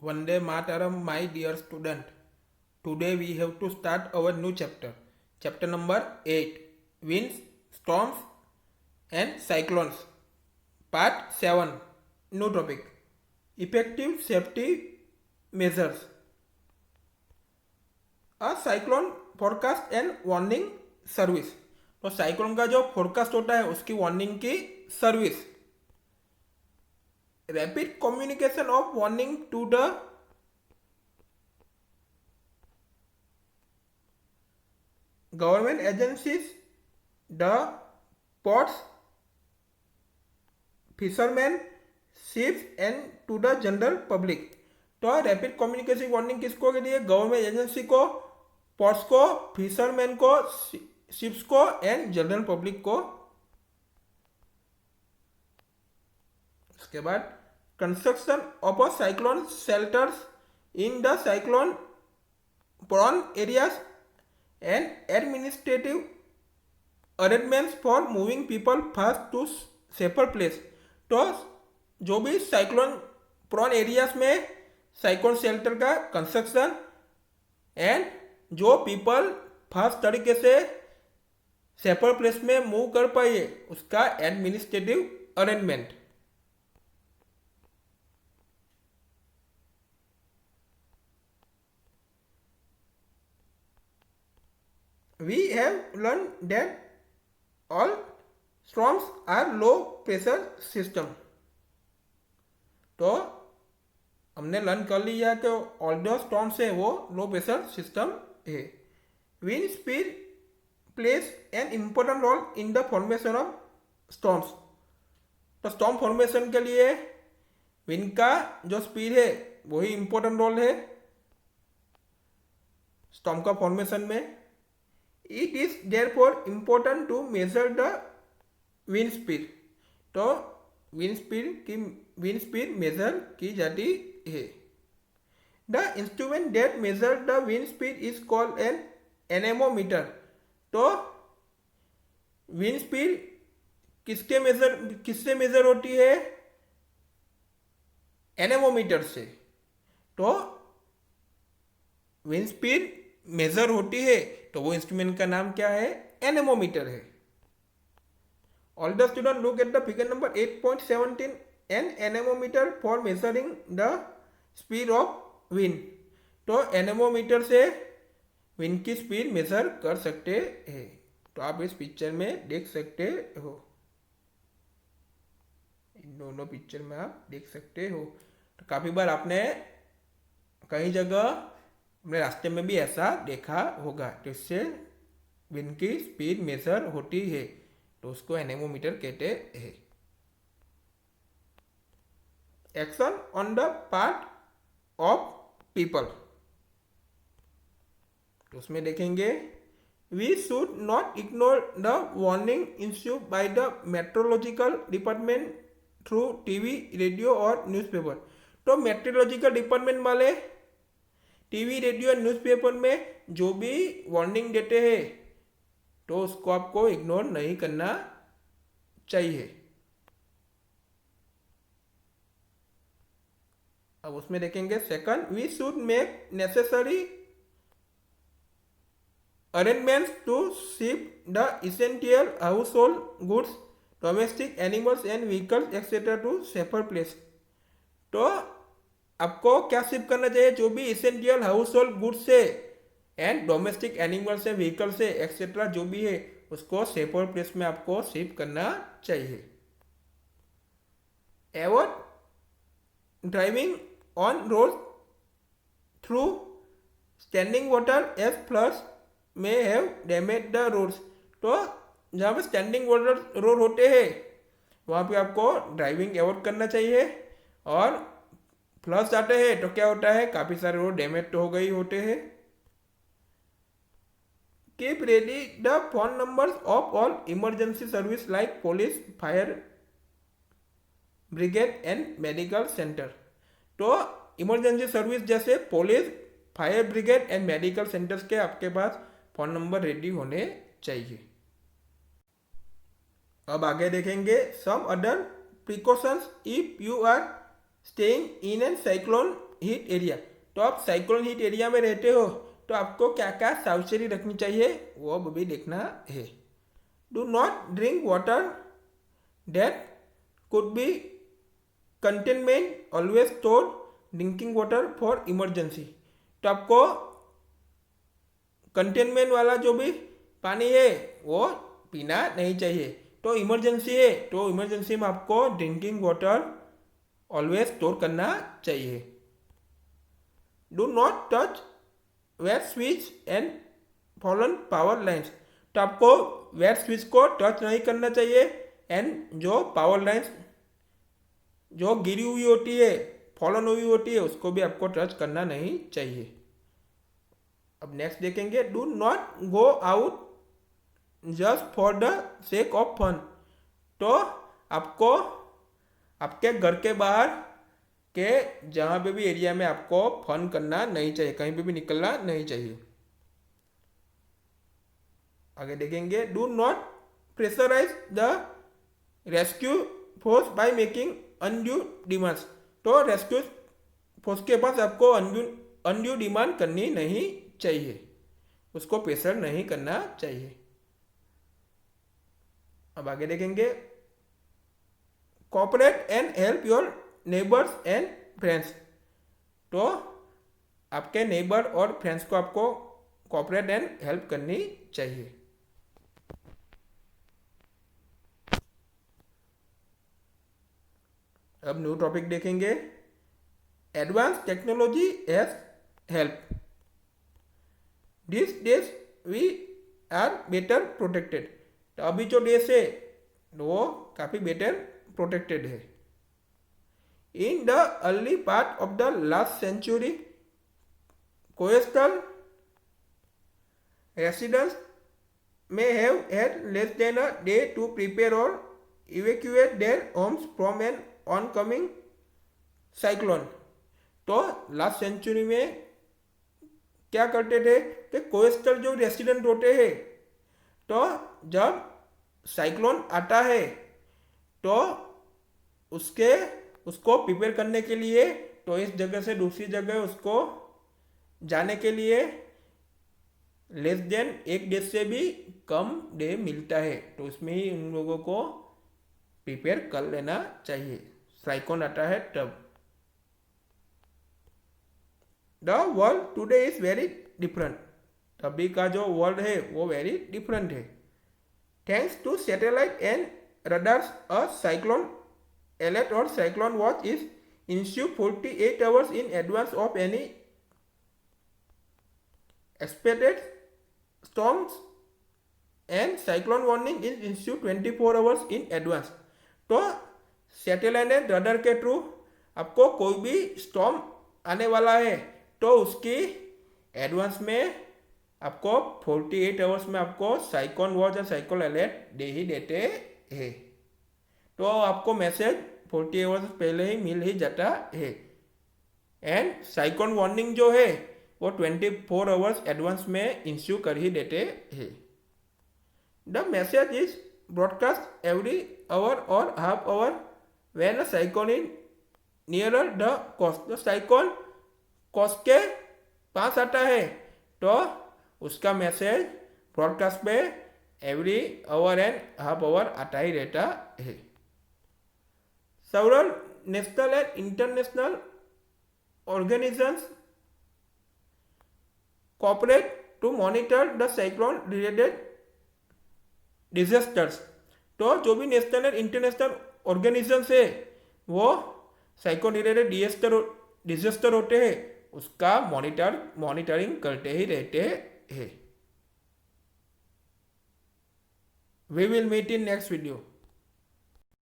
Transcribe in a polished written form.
Vande Mataram, my dear student. Today we have to start our new chapter. Chapter number 8, Winds, Storms and Cyclones. Part 7, new topic. Effective safety measures. A cyclone forecast and warning service. तो cyclone का जो forecast होता है उसकी warning की service. Rapid communication of warning to the government agencies, the ports, fishermen, ships and to the general public. तो rapid communication warning किसको के लिए? गवर्नमेंट एजेंसी को, पोर्ट्स को, फिशरमैन को, शिप्स को एंड जनरल पब्लिक को. उसके बाद construction of a cyclone shelters in the cyclone prone areas and administrative arrangements for moving people fast to safer place. तो जो भी साइक्लोन प्रोन एरियाज में साइक्लोन शेल्टर का कंस्ट्रक्शन एंड जो पीपल फास्ट तरीके से सेफर प्लेस में move कर पाए उसका administrative arrangement. We have learned that all storms are low pressure system. तो हमने लर्न कर लिया कि ऑल द स्टॉर्म्स है वो लो प्रेशर सिस्टम है. Wind speed plays an important role in the formation of storms. तो स्टॉर्म फॉर्मेशन के लिए विंड का जो स्पीड है वही इम्पोर्टेंट रोल है स्टॉर्म का फॉर्मेशन में. It is therefore important to measure the wind speed. तो wind speed measure की जाती है. The instrument that measures the wind speed is called an anemometer. तो wind speed किससे मेजर होती है? एनेमोमीटर से. तो wind speed मेजर होती है तो वो इंस्ट्रूमेंट का नाम क्या है? एनेमोमीटर है. All the student look at the figure number 8.17. An anemometer for measuring the speed of wind. तो एनेमोमीटर से विंड की स्पीड मेजर कर सकते हैं. तो आप इस पिक्चर में देख सकते हो, इन दोनों पिक्चर में आप देख सकते हो. तो काफी बार आपने कई जगह अपने रास्ते में भी ऐसा देखा होगा. तो इससे विंड की स्पीड मेजर होती है तो उसको एनेमोमीटर कहते हैं. Action on the part of people. तो उसमें देखेंगे we should not ignore the warning issued by the meteorological department through TV, radio और न्यूज़पेपर. तो मेट्रोलॉजिकल डिपार्टमेंट वाले टीवी, रेडियो, न्यूज़पेपर में जो भी वार्निंग देते हैं तो उसको आपको इग्नोर नहीं करना चाहिए. अब उसमें देखेंगे second, we should make necessary arrangements to ship the essential household goods, domestic animals and vehicles etcetera to safer place. तो आपको क्या शिप करना चाहिए? जो भी इसेंशियल हाउस होल्ड गुड्स है एंड डोमेस्टिक एनिमल्स है, व्हीकल्स है एक्सेट्रा जो भी है उसको सेफर प्लेस में आपको शिप करना चाहिए. Avoid driving on road through standing water as floods may have damage the roads. तो जहाँ पे स्टैंडिंग वाटर रोड होते हैं वहाँ पे आपको ड्राइविंग अवॉइड करना चाहिए. और फ्लड्स आते हैं तो क्या होता है? काफ़ी सारे रोड डैमेज तो हो गई होते हैं. Keep ready the phone numbers of all emergency service like police, fire brigade and medical centre. तो इमरजेंसी सर्विस जैसे police, fire brigade and medical centres के आपके पास फोन नंबर रेडी होने चाहिए. अब आगे देखेंगे some other precautions if you are staying in a cyclone hit area, तो आप साइक्लोन हीट एरिया में रहते हो तो आपको क्या क्या सावचेती रखनी चाहिए वो भी देखना है। Do not drink water that could be containment, always store drinking water for emergency. तो आपको कंटेनमेंट वाला जो भी पानी है वो पीना नहीं चाहिए। तो इमरजेंसी है तो इमरजेंसी में आपको ड्रिंकिंग वाटर ऑलवेज स्टोर करना चाहिए। Do not touch wet switch and fallen power lines, तो आपको वेट स्विच को टच नहीं करना चाहिए एंड जो पावर लाइन्स जो गिरी हुई होती है, फॉलन हुई होती है, उसको भी आपको टच करना नहीं चाहिए। अब नेक्स्ट देखेंगे, do not go out just for the sake of fun, तो आपको आपके घर के बाहर के जहाँ पे भी एरिया में आपको फन करना नहीं चाहिए, कहीं पे भी निकलना नहीं चाहिए। आगे देखेंगे, do not pressurise the rescue force by making undue demands, तो रेस्क्यू फोर्स के पास आपको अनड्यू डिमांड करनी नहीं चाहिए, उसको प्रेशर नहीं करना चाहिए। अब आगे देखेंगे, cooperate and help your neighbours and friends, तो आपके नेबर और फ्रेंड्स को आपको कोऑपरेट एंड हेल्प करनी चाहिए। अब न्यू टॉपिक देखेंगे, advance technology has help this days we are better protected, तो अभी जो देश है वो काफ़ी बेटर प्रोटेक्टेड है। In the early part of the last century coastal residents may have had less than a day to prepare or evacuate their homes from an oncoming cyclone, तो last century में क्या करते थे कि coastal जो resident होते हैं, तो जब साइक्लोन आता है तो उसको प्रिपेयर करने के लिए, तो इस जगह से दूसरी जगह उसको जाने के लिए लेस देन एक डे से भी कम डे मिलता है, तो उसमें ही उन लोगों को प्रिपेयर कर लेना चाहिए, साइक्लोन आता है तब। The world today is very different, अभी का जो वर्ल्ड है वो वेरी डिफरेंट है। Thanks to satellite and radars, a cyclone alert और cyclone watch is issued 48 hours in advance of any expected storms and cyclone warning is issued 24 hours in advance, तो satellite and radar के through आपको कोई भी storm आने वाला है तो उसकी एडवांस में आपको 48 आवर्स में आपको साइक्लोन वॉच या साइक्लोन अलर्ट दे ही देते हैं, तो आपको मैसेज 40 आवर्स पहले ही मिल ही जाता है। एंड साइक्लोन वार्निंग जो है वो 24 आवर्स एडवांस में इश्यू कर ही देते हैं। The message is broadcast every hour और half hour when a cyclone is nearer the coast, तो साइक्लोन कोस्ट के पास आता है तो उसका मैसेज ब्रॉडकास्ट पे every hour and half hour आता ही रहता है। Several national and international organizations cooperate to monitor the cyclone related disasters, तो जो भी नेशनल एंड इंटरनेशनल ऑर्गेनाइजेशंस है वो साइक्लोन रिलेटेड डिजास्टर होते हैं उसका मॉनिटरिंग करते ही रहते हैं। We will meet in next video.